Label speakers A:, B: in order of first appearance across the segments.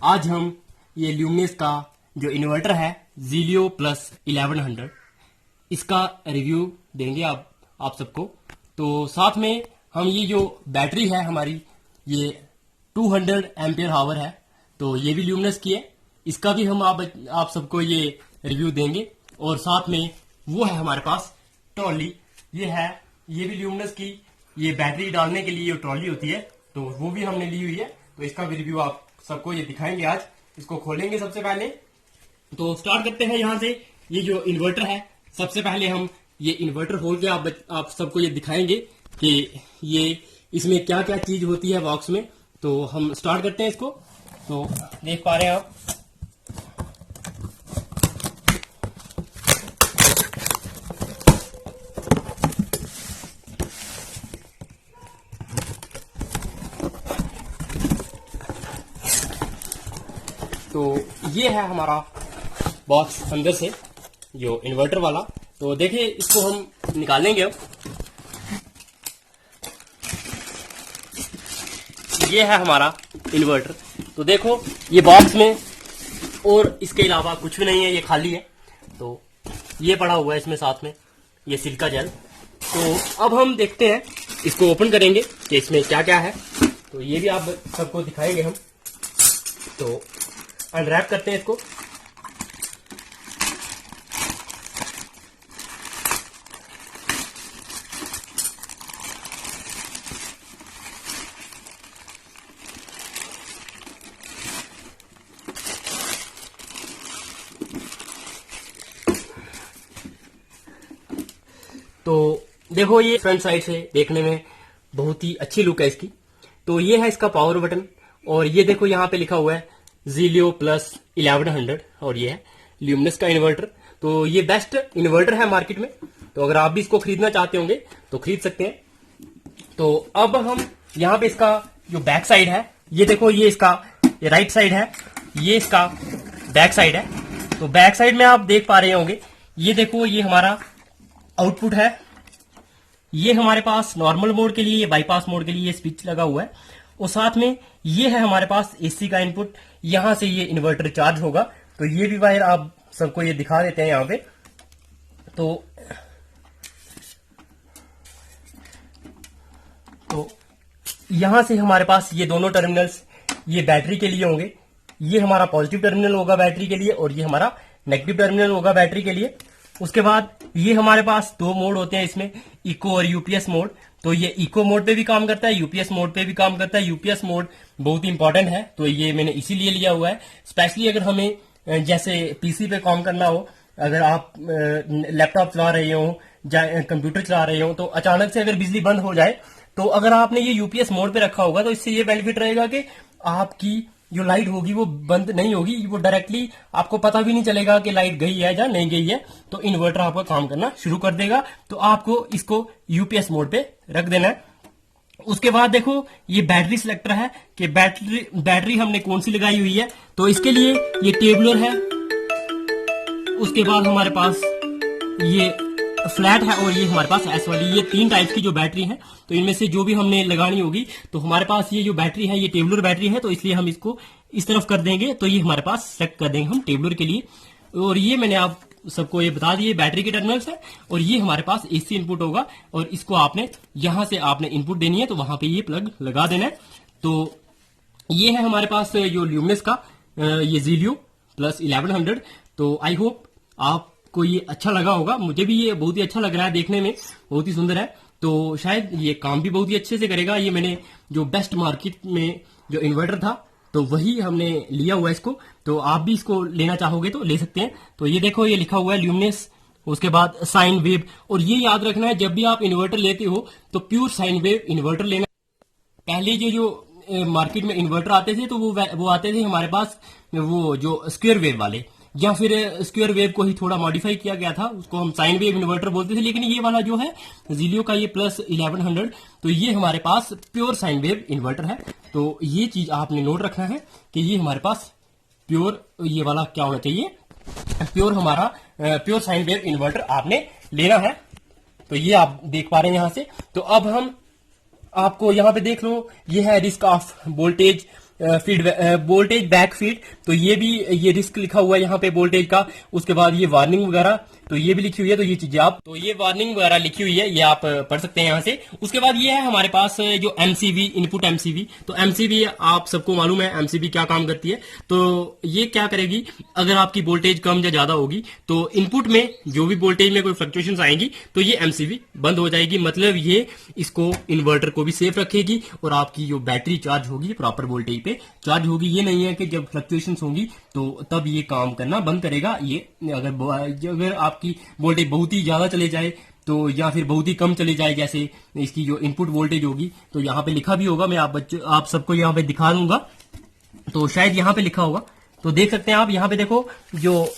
A: आज हम ये ल्यूमिनस का जो इन्वर्टर है ज़ीलियो प्लस 1100 इसका रिव्यू देंगे आप सबको। तो साथ में हम ये जो बैटरी है हमारी ये 200 एम्पियर हावर है, तो ये भी ल्यूमिनस की है, इसका भी हम आप सबको ये रिव्यू देंगे। और साथ में वो है हमारे पास ट्रॉली, ये भी ल्यूमिनस की, ये बैटरी डालने के लिए जो ट्रॉली होती है तो वो भी हमने ली हुई है, तो इसका भी रिव्यू आप सबको ये दिखाएंगे। आज इसको खोलेंगे सबसे पहले, तो स्टार्ट करते हैं यहाँ से। ये जो इन्वर्टर है सबसे पहले हम ये इन्वर्टर खोल के आप सबको ये दिखाएंगे कि ये इसमें क्या क्या चीज होती है बॉक्स में। तो हम स्टार्ट करते हैं इसको। तो देख पा रहे हैं आप, तो ये है हमारा बॉक्स अंदर से जो इन्वर्टर वाला। तो देखिए इसको हम निकालेंगे अब। ये है हमारा इन्वर्टर। तो देखो ये बॉक्स में और इसके अलावा कुछ भी नहीं है, ये खाली है। तो ये पड़ा हुआ है इसमें साथ में ये सिलिका जेल। तो अब हम देखते हैं, इसको ओपन करेंगे कि इसमें क्या क्या है। तो ये भी आप सबको दिखाएंगे हम। तो अनरैप करते हैं इसको। तो देखो ये फ्रंट साइड से देखने में बहुत ही अच्छी लुक है इसकी। तो ये है इसका पावर बटन, और ये देखो यहाँ पे लिखा हुआ है ज़ीलियो प्लस 1100, और ये है ल्यूमिनस का इन्वर्टर। तो ये बेस्ट इन्वर्टर है मार्केट में, तो अगर आप भी इसको खरीदना चाहते होंगे तो खरीद सकते हैं। तो अब हम यहाँ पे इसका जो बैक साइड है, ये देखो ये इसका ये राइट साइड है, ये इसका बैक साइड है। तो बैक साइड में आप देख पा रहे होंगे, ये देखो ये हमारा आउटपुट है। ये हमारे पास नॉर्मल मोड के लिए, ये बाईपास मोड के लिए ये स्विच लगा हुआ है, और साथ में ये है हमारे पास एसी का इनपुट। यहां से ये इन्वर्टर चार्ज होगा। तो ये भी वायर आप सबको ये दिखा देते हैं यहाँ पे। तो यहां से हमारे पास ये दोनों टर्मिनल्स ये बैटरी के लिए होंगे। ये हमारा पॉजिटिव टर्मिनल होगा बैटरी के लिए, और ये हमारा नेगेटिव टर्मिनल होगा बैटरी के लिए। उसके बाद ये हमारे पास दो मोड होते हैं इसमें, इको और यूपीएस मोड। तो ये इको मोड पे भी काम करता है, यूपीएस मोड पे भी काम करता है। यूपीएस मोड बहुत ही इंपॉर्टेंट है, तो ये मैंने इसीलिए लिया हुआ है। स्पेशली अगर हमें जैसे पीसी पे काम करना हो, अगर आप लैपटॉप चला रहे हो या कंप्यूटर चला रहे हो, तो अचानक से अगर बिजली बंद हो जाए, तो अगर आपने ये यूपीएस मोड पे रखा होगा तो इससे ये बेनिफिट रहेगा कि आपकी जो लाइट होगी वो बंद नहीं होगी, वो डायरेक्टली आपको पता भी नहीं चलेगा कि लाइट गई है या नहीं गई है। तो इन्वर्टर आपका काम करना शुरू कर देगा। तो आपको इसको यूपीएस मोड पे रख देना है। उसके बाद देखो ये बैटरी सिलेक्टर है कि बैटरी हमने कौन सी लगाई हुई है। तो इसके लिए ये टेबलर है, उसके बाद हमारे पास ये फ्लैट है, और ये हमारे पास एस वाली। ये 3 टाइप की जो बैटरी है, तो इनमें से जो भी हमने लगानी होगी, तो हमारे पास ये जो बैटरी है ये टेबलर बैटरी है, तो इसलिए हम इसको इस तरफ कर देंगे। तो ये हमारे पास सेट कर देंगे हम टेबलर के लिए। और ये मैंने आप सबको ये बता दिए बैटरी के टर्मिनल्स है, और ये हमारे पास एसी इनपुट होगा, और इसको आपने यहां से आपने इनपुट देनी है, तो वहां पे ये प्लग लगा देना है। तो ये है हमारे पास जो ल्यूमिनस का ये ज़ीलियो प्लस 1100। तो आई होप आपको ये अच्छा लगा होगा। मुझे भी ये बहुत ही अच्छा लग रहा है, देखने में बहुत ही सुंदर है। तो शायद ये काम भी बहुत ही अच्छे से करेगा। ये मैंने जो बेस्ट मार्केट में जो इन्वर्टर था, तो वही हमने लिया हुआ है इसको। तो आप भी इसको लेना चाहोगे तो ले सकते हैं। तो ये देखो ये लिखा हुआ है ल्यूमिनस, उसके बाद साइन वेव। और ये याद रखना है, जब भी आप इन्वर्टर लेते हो तो प्योर साइन वेव इन्वर्टर लेना। पहले जो मार्केट में इन्वर्टर आते थे, तो वो आते थे हमारे पास वो जो स्क्वायर वेव वाले, या फिर स्क्वायर वेव को ही थोड़ा मॉडिफाई किया गया था, उसको हम साइन वेव इन्वर्टर बोलते थे। लेकिन ये वाला जो है ज़ीलियो का ये प्लस 1100, तो ये हमारे पास प्योर साइन वेव इन्वर्टर है। तो ये चीज आपने नोट रखना है कि ये हमारे पास प्योर ये वाला क्या होना चाहिए, प्योर हमारा प्योर साइन वेव इन्वर्टर आपने लेना है। तो ये आप देख पा रहे हैं यहां से। तो अब हम आपको यहाँ पे देख लो, ये है risk of voltage feed voltage back feed, तो ये भी ये रिस्क लिखा हुआ है यहाँ पे वोल्टेज का। उसके बाद ये वार्निंग वगैरह तो ये भी लिखी हुई है, तो ये चीजें आप, तो ये वार्निंग वगैरह लिखी हुई है, ये आप पढ़ सकते हैं यहाँ से। उसके बाद ये है हमारे पास जो एमसीवी, इनपुट एमसीवी। तो एमसीवी आप सबको मालूम है एमसीवी क्या काम करती है। तो ये क्या करेगी, अगर आपकी वोल्टेज कम या ज्यादा होगी तो इनपुट में जो भी वोल्टेज में कोई फ्लक्चुएशंस आएंगी तो ये एमसीवी बंद हो जाएगी। मतलब ये इसको इन्वर्टर को भी सेफ रखेगी और आपकी जो बैटरी चार्ज होगी प्रॉपर वोल्टेज पे चार्ज होगी। ये नहीं है कि जब फ्लक्चुएशंस होंगी तो तब ये काम करना बंद करेगा। ये अगर आपकी वोल्टेज बहुत ही ज्यादा चले जाए तो या फिर बहुत ही कम चले जाए, जैसे इसकी जो इनपुट वोल्टेज होगी, तो यहाँ पे लिखा भी होगा, मैं आप सबको यहाँ पे दिखा दूंगा, तो शायद यहाँ पे लिखा होगा, तो देख सकते हैं आप। यहाँ पे देखो जो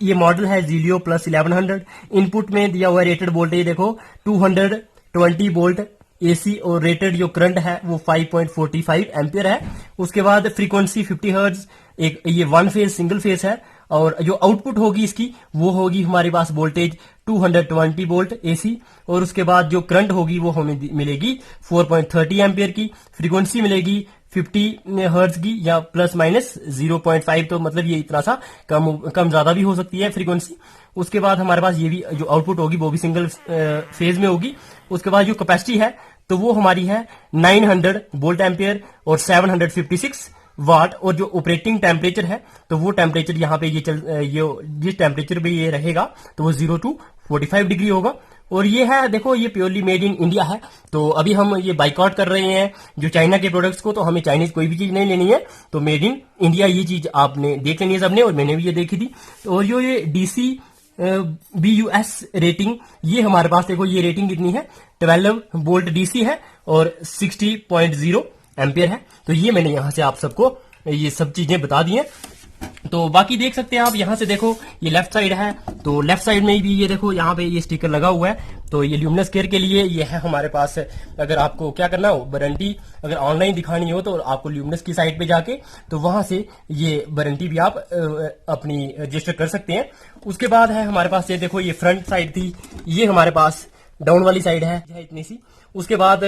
A: ये मॉडल है जीलियो प्लस 1100, इनपुट में दिया हुआ है रेटेड वोल्टेज देखो 220 वोल्ट एसी और रेटेड जो करंट है वो 5.45 एम्पियर है। उसके बाद फ्रीक्वेंसी 50 हर्ट्ज, एक ये वन फेज सिंगल फेज है। और जो आउटपुट होगी इसकी वो होगी हमारे पास वोल्टेज 220 वोल्ट एसी, और उसके बाद जो करंट होगी वो हमें मिलेगी 4.30 एम्पियर की। फ्रीक्वेंसी मिलेगी 50 हर्ट्ज की या प्लस माइनस 0.5, तो मतलब ये इतना सा कम ज्यादा भी हो सकती है फ्रीक्वेंसी। उसके बाद हमारे पास ये भी जो आउटपुट होगी वो भी सिंगल फेज में होगी। उसके बाद जो कैपेसिटी है तो वो हमारी है 900 वोल्ट एम्पियर और 756 वाट, और जो ऑपरेटिंग टेम्परेचर है तो वो टेम्परेचर यहाँ पे ये जिस टेम्परेचर पे ये रहेगा तो वो 0 to 45 डिग्री होगा। और ये है देखो, ये प्योरली मेड इन इंडिया है। तो अभी हम ये बाइकआउट कर रहे हैं जो चाइना के प्रोडक्ट्स को, तो हमें चाइनीज कोई भी चीज नहीं लेनी है, तो मेड इन इंडिया ये चीज आपने देख लेनी है सबने, और मैंने भी ये देखी थी। और जो ये डीसी BUS रेटिंग, ये हमारे पास देखो ये रेटिंग कितनी है, 12 वोल्ट डीसी है और 60.0 एम्पियर है। तो ये मैंने यहां से आप सबको ये सब चीजें बता दी हैं। तो बाकी देख सकते हैं आप, यहां से देखो ये लेफ्ट साइड है, तो लेफ्ट साइड में भी ये देखो यहाँ पे ये स्टिकर लगा हुआ है, तो ये ल्यूमिनस केयर के लिए ये है हमारे पास। अगर आपको क्या करना हो, वारंटी अगर ऑनलाइन दिखानी हो तो आपको ल्यूमिनस की साइट पे जाके तो वहां से ये वारंटी भी आप अपनी रजिस्टर कर सकते हैं। उसके बाद है हमारे पास ये देखो, ये फ्रंट साइड थी, ये हमारे पास डाउन वाली साइड है इतनी सी। उसके बाद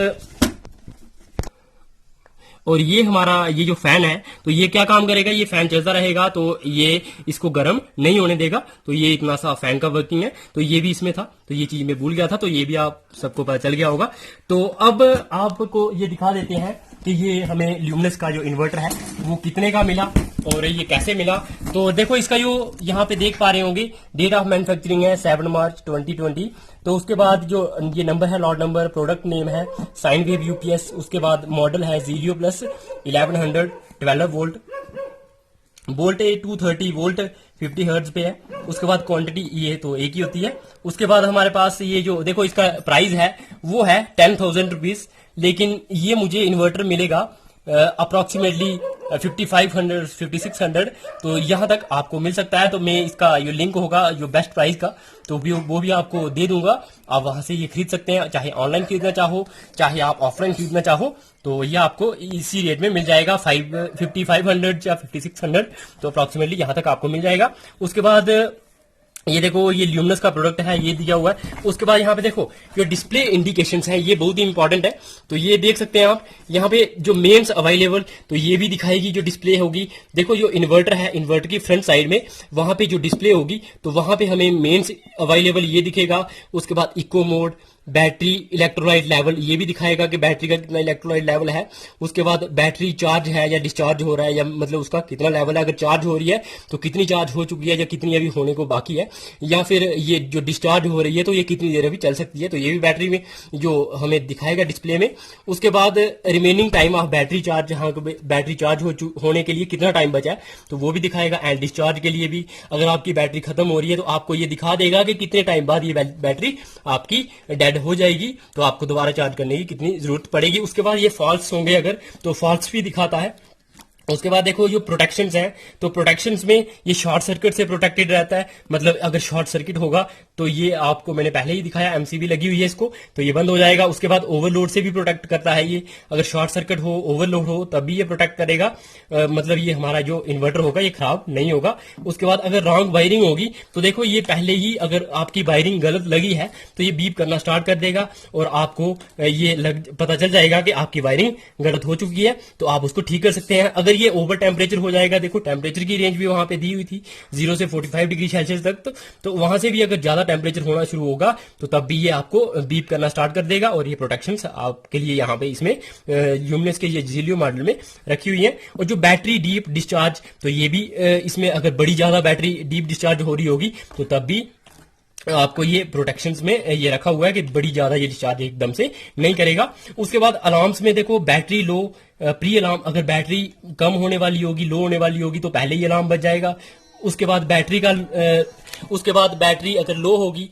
A: और ये हमारा ये जो फैन है तो ये क्या काम करेगा, ये फैन चलता रहेगा तो ये इसको गर्म नहीं होने देगा। तो ये इतना सा फैन का वर्किंग है, तो ये भी इसमें था, तो ये चीज मैं भूल गया था, तो ये भी आप सबको पता चल गया होगा। तो अब आपको ये दिखा देते हैं कि ये हमें ल्यूमिनस का जो इन्वर्टर है वो कितने का मिला और ये कैसे मिला। तो देखो इसका जो यहाँ पे देख पा रहे होंगे, डेट ऑफ मैन्युफैक्चरिंग है 7 मार्च 2020। तो उसके बाद जो ये नंबर है, लॉट नंबर, प्रोडक्ट नेम है साइन वेव यूपीएस। उसके बाद मॉडल है Zelio plus 1100, 12 volt, voltage 230 volt 50 hertz पे है। उसके बाद क्वांटिटी ये तो एक ही होती है। उसके बाद हमारे पास ये जो देखो इसका प्राइस है वो है 10,000 रुपीज, लेकिन ये मुझे इन्वर्टर मिलेगा अप्रोक्सीमेटली 5500 5600, तो यहाँ तक आपको मिल सकता है। तो मैं इसका जो लिंक होगा जो बेस्ट प्राइस का, तो वो भी आपको दे दूंगा, आप वहां से ये खरीद सकते हैं, चाहे ऑनलाइन खरीदना चाहो चाहे आप ऑफलाइन खरीदना चाहो, तो ये आपको इसी रेट में मिल जाएगा 5500 या 5600, तो अप्रोक्सीमेटली यहाँ तक आपको मिल जाएगा। उसके बाद ये देखो ये ल्यूमिनस का प्रोडक्ट है, ये दिया हुआ है। उसके बाद यहाँ पे देखो जो डिस्प्ले इंडिकेशंस हैं ये बहुत ही इंपॉर्टेंट है, तो ये देख सकते हैं आप यहाँ पे जो मेन्स अवेलेबल, तो ये भी दिखाएगी जो डिस्प्ले होगी। देखो जो इन्वर्टर है, इन्वर्टर की फ्रंट साइड में वहां पे जो डिस्प्ले होगी तो वहां पे हमें मेन्स अवेलेबल ये दिखेगा। उसके बाद eco mode, battery electrolyte level ये भी दिखाएगा कि बैटरी का कितना इलेक्ट्रोलाइट लेवल है। उसके बाद बैटरी चार्ज है या डिस्चार्ज हो रहा है, या मतलब उसका कितना लेवल है, अगर चार्ज हो रही है तो कितनी चार्ज हो चुकी है या कितनी अभी होने को बाकी है, या फिर ये जो डिस्चार्ज हो रही है तो ये कितनी देर अभी चल सकती है, तो ये भी बैटरी में जो हमें दिखाएगा डिस्प्ले में। उसके बाद remaining time of battery charge, जहाँ बैटरी चार्ज होने के लिए कितना टाइम बचा है तो वो भी दिखाएगा। एंड डिस्चार्ज के लिए भी अगर आपकी बैटरी खत्म हो रही है तो आपको ये दिखा देगा कि कितने टाइम बाद ये बैटरी आपकी डेड हो जाएगी, तो आपको दोबारा चार्ज करने की कितनी जरूरत पड़ेगी। उसके बाद ये फॉल्स होंगे अगर, तो फॉल्स भी दिखाता है। उसके बाद देखो जो प्रोटेक्शंस हैं, तो प्रोटेक्शंस में ये शॉर्ट सर्किट से प्रोटेक्टेड रहता है, मतलब अगर शॉर्ट सर्किट होगा तो ये आपको मैंने पहले ही दिखाया, एमसीबी लगी हुई है इसको, तो ये बंद हो जाएगा। उसके बाद ओवरलोड से भी प्रोटेक्ट करता है ये, अगर शॉर्ट सर्किट हो, ओवरलोड हो, तब भी ये प्रोटेक्ट करेगा। मतलब ये हमारा जो इन्वर्टर होगा ये खराब नहीं होगा। उसके बाद अगर रॉन्ग वायरिंग होगी तो देखो ये पहले ही अगर आपकी वायरिंग गलत लगी है तो ये बीप करना स्टार्ट कर देगा और आपको ये पता चल जाएगा कि आपकी वायरिंग गलत हो चुकी है, तो आप उसको ठीक कर सकते हैं। अगर ये ओवर टेम्परेचर हो जाएगा, देखो टेम्परेचर की रेंज भी वहां पे दी हुई थी 0 से 45 डिग्री सेल्सियस तक, तो वहां से भी अगर ज्यादा टेम्परेचर होना शुरू होगा तो तब भी ये आपको बीप करना स्टार्ट कर देगा। और ये प्रोटेक्शन आपके लिए यहाँ पे इसमें ल्यूमिनस के ये ज़िलियो मॉडल में रखी हुई है। और जो बैटरी डीप डिस्चार्ज, तो ये भी इसमें अगर बड़ी ज्यादा बैटरी डीप डिस्चार्ज हो रही होगी तो तब भी आपको ये प्रोटेक्शंस में ये रखा हुआ है कि बड़ी ज्यादा ये डिस्चार्ज एकदम से नहीं करेगा। उसके बाद अलार्म्स में देखो बैटरी लो, प्री अलार्म, अगर बैटरी कम होने वाली होगी, लो होने वाली होगी तो पहले ही अलार्म बज जाएगा। उसके बाद बैटरी अगर लो होगी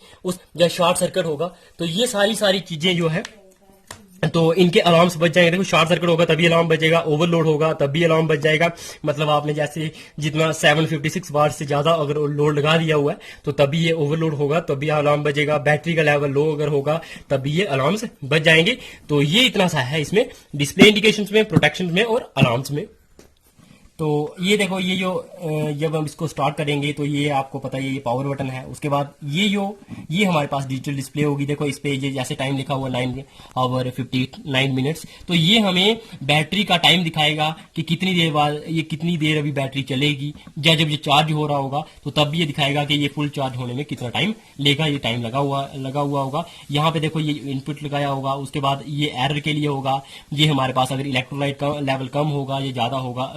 A: या शॉर्ट सर्किट होगा तो ये सारी चीजें जो है तो इनके अलार्म्स बज जाएंगे। देखो शॉर्ट सर्किट होगा तभी अलार्म बजेगा, ओवरलोड होगा तब भी अलार्म बज जाएगा। मतलब आपने जैसे जितना 756 वाट से ज्यादा अगर लोड लगा दिया हुआ है तो तभी ये ओवरलोड होगा, तभी अलार्म बजेगा। बैटरी का लेवल लो अगर होगा तभी ये अलार्म्स बज जाएंगे। तो ये इतना सा है इसमें डिस्प्ले इंडिकेशंस में, प्रोटेक्शन में और अलार्म्स में। तो ये देखो ये जो जब हम इसको स्टार्ट करेंगे तो ये आपको पता है ये पावर बटन है। उसके बाद ये हमारे पास डिजिटल डिस्प्ले होगी। देखो इस पे ये जैसे टाइम लिखा हुआ 9 आवर 59 मिनट्स, तो ये हमें बैटरी का टाइम दिखाएगा कि कितनी देर बाद ये कितनी देर अभी बैटरी चलेगी, या जब ये चार्ज हो रहा होगा तो तब भी ये दिखाएगा कि ये फुल चार्ज होने में कितना टाइम लेगा। ये टाइम लगा हुआ होगा। यहाँ पे देखो ये इनपुट लगाया होगा। उसके बाद ये एरर के लिए होगा, ये हमारे पास अगर इलेक्ट्रोलाइट का लेवल कम होगा या ज्यादा होगा,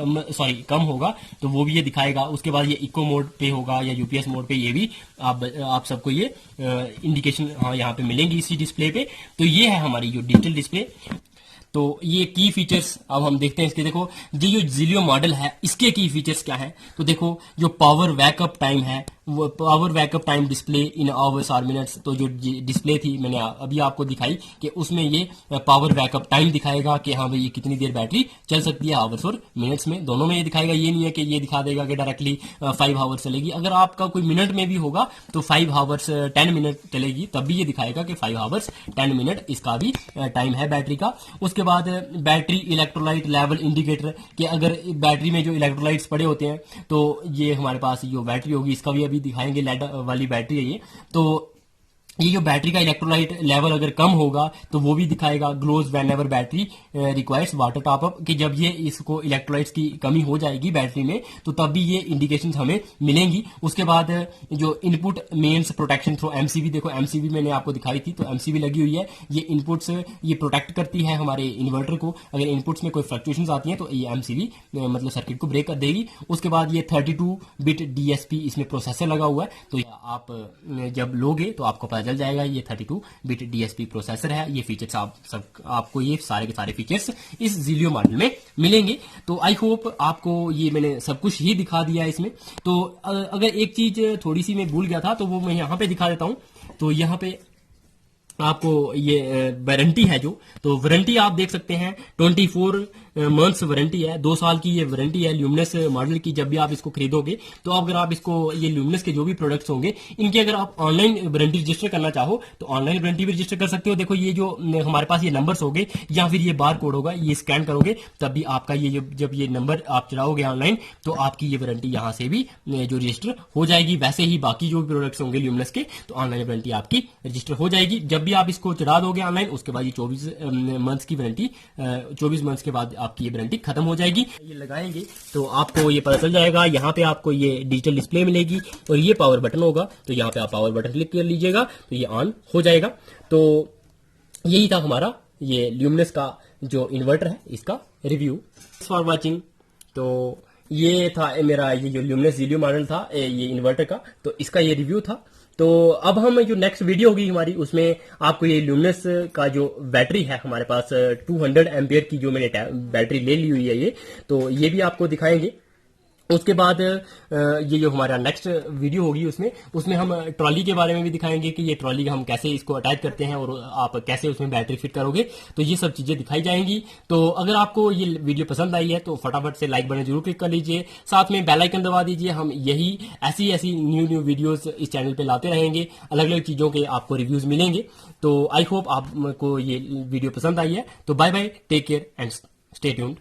A: कम होगा तो वो भी ये दिखाएगा। उसके बाद ये इको मोड पे होगा या यूपीएस मोड पे, ये भी आप सबको ये इंडिकेशन यहाँ पे मिलेंगी इसी डिस्प्ले पे। तो ये है हमारी जो डिजिटल डिस्प्ले। तो ये की फीचर्स अब हम देखते हैं इसके। देखो ये जो ज़िलियो मॉडल है इसके की फीचर्स क्या है, तो देखो जो पावर बैकअप टाइम है, वो power backup time display in hours और मिनट्स, तो जो डिस्प्ले थी मैंने अभी आपको दिखाई कि उसमें ये पावर बैकअप टाइम दिखाएगा कि हाँ भाई ये कितनी देर बैटरी चल सकती है, आवर्स और मिनट्स में दोनों में ये दिखाएगा। ये नहीं है कि ये दिखा देगा कि डायरेक्टली 5 आवर्स चलेगी। अगर आपका कोई मिनट में भी होगा तो 5 आवर्स 10 मिनट चलेगी, तब भी ये दिखाएगा कि 5 आवर्स 10 मिनट इसका भी टाइम है बैटरी का। उसके बाद बैटरी इलेक्ट्रोलाइट लेवल इंडिकेटर, कि अगर बैटरी में जो इलेक्ट्रोलाइट्स पड़े होते हैं तो ये हमारे पास जो बैटरी होगी इसका भी अभी दिखाएंगे, लेड वाली बैटरी है ये। तो ये जो बैटरी का इलेक्ट्रोलाइट लेवल अगर कम होगा तो वो भी दिखाएगा। Glows whenever battery requires water top up, कि जब ये इसको इलेक्ट्रोलाइट्स की कमी हो जाएगी बैटरी में तो तब भी ये इंडिकेशंस हमें मिलेंगी। उसके बाद जो input mains protection through MCB, देखो एमसीबी मैंने आपको दिखाई थी, तो एमसीबी लगी हुई है। ये इनपुट्स ये प्रोटेक्ट करती है हमारे इन्वर्टर को। अगर इनपुट्स में कोई फ्लक्चुएशंस आती हैं तो ये एमसीबी मतलब सर्किट को ब्रेक कर देगी। उसके बाद ये 32 बिट डीएसपी इसमें प्रोसेसर लगा हुआ है, तो आप जब लोगे तो आपको पता चल जाएगा ये 32 बिट डीएसपी प्रोसेसर है। ये फीचर्स आपको ये सारे के सारे फीचर्स इस ज़िलियो मॉडल में मिलेंगे। तो आई होप आपको ये मैंने सब कुछ ही दिखा दिया है इसमें। तो अगर एक चीज थोड़ी सी मैं भूल गया था तो वो मैं यहाँ पे दिखा देता हूँ। तो यहाँ पे आपको ये वारंटी है जो, तो वारंटी आप देख सकते हैं 24 मंथ्स वारंटी है, 2 साल की ये वारंटी है ल्यूमिनस मॉडल की। जब भी आप इसको खरीदोगे तो अगर आप इसको ये ल्यूमिनस के जो भी प्रोडक्ट्स होंगे इनके अगर आप ऑनलाइन वारंटी रजिस्टर करना चाहो तो ऑनलाइन वारंटी भी रजिस्टर कर सकते हो। देखो ये जो हमारे पास ये नंबर्स होंगे या फिर ये बार कोड होगा, ये स्कैन करोगे तब भी आपका ये जब ये नंबर आप चलाओगे ऑनलाइन तो आपकी ये वारंटी यहाँ से भी जो रजिस्टर हो जाएगी। वैसे ही बाकी जो भी प्रोडक्ट्स होंगे ल्यूमिनस के तो ऑनलाइन वारंटी आपकी रजिस्टर हो जाएगी। जब भी आप इसको चढ़ा दोगे ऑनलाइन उसके बाद ये 24 मंथ्स की वारंटी, 24 मंथ्स के बाद आपकी ये वारंटी खत्म हो जाएगी। ये लगाएंगे तो आपको ये पता चल जाएगा। यहाँ पे आपको ये डिजिटल डिस्प्ले मिलेगी और ये पावर बटन होगा, तो यहाँ पे आप पावर बटन क्लिक कर लीजिएगा तो ये ऑन हो जाएगा। तो यही था हमारा ये ल्यूमिनस का जो इन्वर्टर है इसका रिव्यू। Thanks for watching. तो ये था मेरा ये जो ल्यूमिनस ज़िलियो मॉडल था ये इन्वर्टर का, तो इसका ये रिव्यू था। तो अब हम जो नेक्स्ट वीडियो होगी हमारी उसमें आपको ये ल्यूमिनस का जो बैटरी है हमारे पास 200 एम्पियर की जो मैंने बैटरी ले ली हुई है ये, तो ये भी आपको दिखाएंगे। उसके बाद ये जो हमारा नेक्स्ट वीडियो होगी उसमें हम ट्रॉली के बारे में भी दिखाएंगे कि ये ट्रॉली हम कैसे इसको अटैच करते हैं और आप कैसे उसमें बैटरी फिट करोगे। तो ये सब चीजें दिखाई जाएंगी। तो अगर आपको ये वीडियो पसंद आई है तो फटाफट से लाइक बटन जरूर क्लिक कर लीजिए, साथ में बेल आइकन दबा दीजिए। हम यही ऐसी न्यू वीडियोस इस चैनल पे लाते रहेंगे, अलग अलग चीजों के आपको रिव्यूज मिलेंगे। तो आई होप आपको ये वीडियो पसंद आई है। तो bye bye, take care and stay tuned.